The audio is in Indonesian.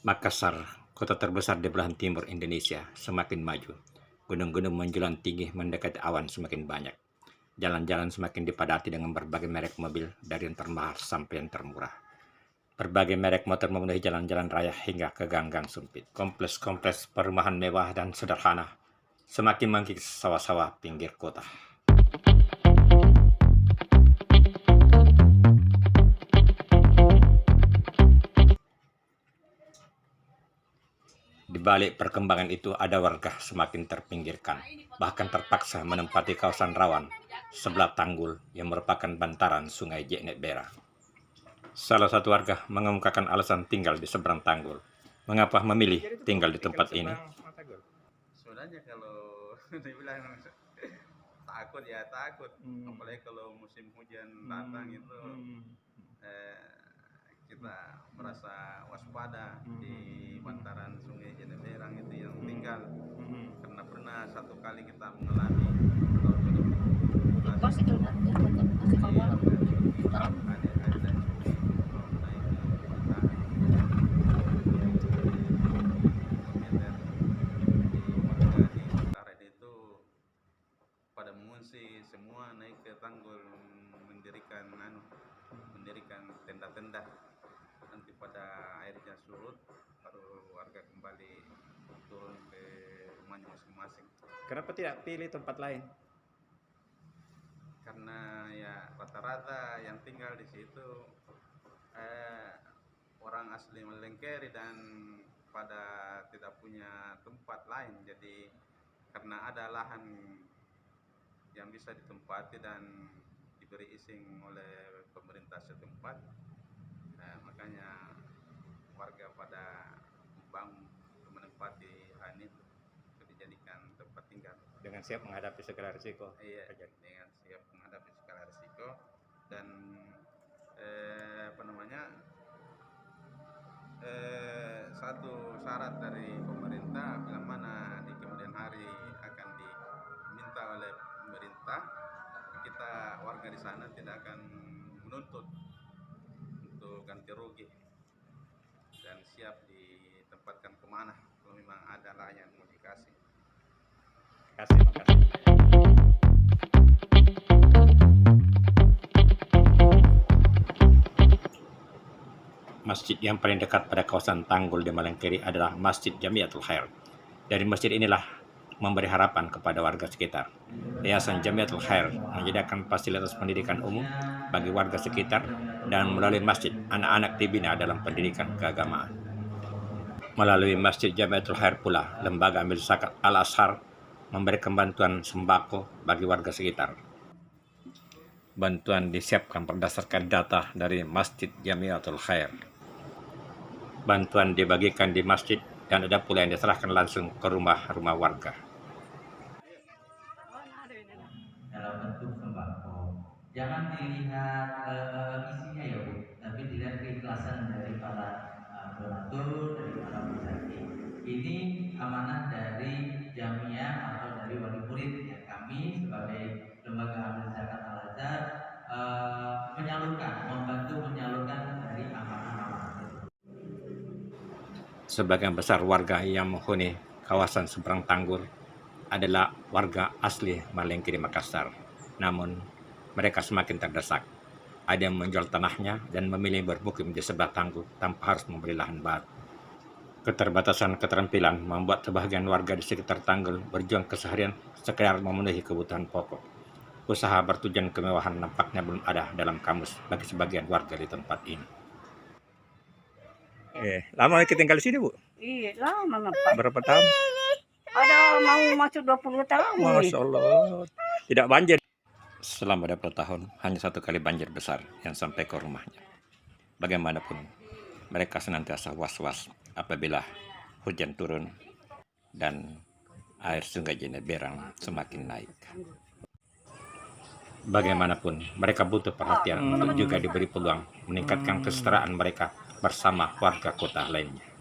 Makassar, kota terbesar di belahan timur Indonesia, semakin maju. Gunung-gunung menjulang tinggi mendekati awan semakin banyak. Jalan-jalan semakin dipadati dengan berbagai merek mobil dari yang termahal sampai yang termurah. Berbagai merek motor memenuhi jalan-jalan raya hingga ke gang-gang sempit. Kompleks-kompleks perumahan mewah dan sederhana semakin mengkikis sawah-sawah pinggir kota. Di balik perkembangan itu ada warga semakin terpinggirkan, bahkan terpaksa menempati kawasan rawan sebelah tanggul yang merupakan bantaran sungai Jeknet Bera. Salah satu warga mengemukakan alasan tinggal di seberang tanggul. Mengapa memilih tinggal di tempat ini? Sebenarnya kalau dibilang takut ya takut, apalagi kalau musim hujan datang itu kita merasa waspada di bantaran sungai Jeneberang itu yang tinggal, karena pernah satu kali kita mengalami pada mengungsi semua naik ke tanggul mendirikan tenda-tenda. Nanti pada airnya surut baru warga kembali turun ke rumahnya masing-masing. Kenapa tidak pilih tempat lain? Karena ya rata-rata yang tinggal di situ orang asli Malengkeri dan pada tidak punya tempat lain. Jadi karena ada lahan yang bisa ditempati dan diberi izin oleh pemerintah setempat, makanya warga pada membangun menempati lahan itu dijadikan tempat tinggal Dengan siap menghadapi segala risiko. Iya, dengan siap menghadapi segala risiko dan satu syarat dari pemerintah bila mana di kemudian hari akan diminta oleh pemerintah, kita warga di sana tidak akan menuntut untuk ganti rugi dan siap ditempatkan kemana kalau memang ada lah yang mau dikasih. Makasih. Masjid yang paling dekat pada kawasan tanggul di Malengkeri adalah Masjid Jamiatul Khair. Dari masjid inilah memberi harapan kepada warga sekitar. Yayasan Jamiatul Khair menyediakan fasilitas pendidikan umum bagi warga sekitar dan melalui masjid anak-anak dibina dalam pendidikan keagamaan. Melalui Masjid Jamiatul Khair pula, lembaga amil zakat Al-Azhar memberikan bantuan sembako bagi warga sekitar. Bantuan disiapkan berdasarkan data dari Masjid Jamiatul Khair. Bantuan dibagikan di masjid dan ada pula yang diserahkan langsung ke rumah-rumah warga. Dalam bentuk sembako, jangan dilihat isinya ya Bu, tapi dilihat keikhlasan dari para donatur, dari para peserta. Ini amanah dari Jamiah atau dari wali murid yang kami sebagai lembaga amil zakat Al-Azhar membantu menyalurkan dari amanah-amanah itu. Sebagian besar warga yang menghuni kawasan seberang tanggul adalah warga asli Malengkeri Makassar. Namun, mereka semakin terdesak. Ada yang menjual tanahnya dan memilih bermukim di sebelah tanggul tanpa harus membeli lahan baru. Keterbatasan keterampilan membuat sebagian warga di sekitar tanggul berjuang keseharian sekedar memenuhi kebutuhan pokok. Usaha bertujuan kemewahan nampaknya belum ada dalam kamus bagi sebagian warga di tempat ini. Lama kita tinggal di sini, Bu? Iya, lama Pak. Berapa tahun? Ada mau masuk 20 tahun. Masya Allah. Tidak banjir. Selama 20 tahun, hanya satu kali banjir besar yang sampai ke rumahnya. Bagaimanapun, mereka senantiasa was-was apabila hujan turun dan air sungai Jeneberang semakin naik. Bagaimanapun, mereka butuh perhatian untuk juga diberi peluang meningkatkan kesetaraan mereka bersama warga kota lainnya.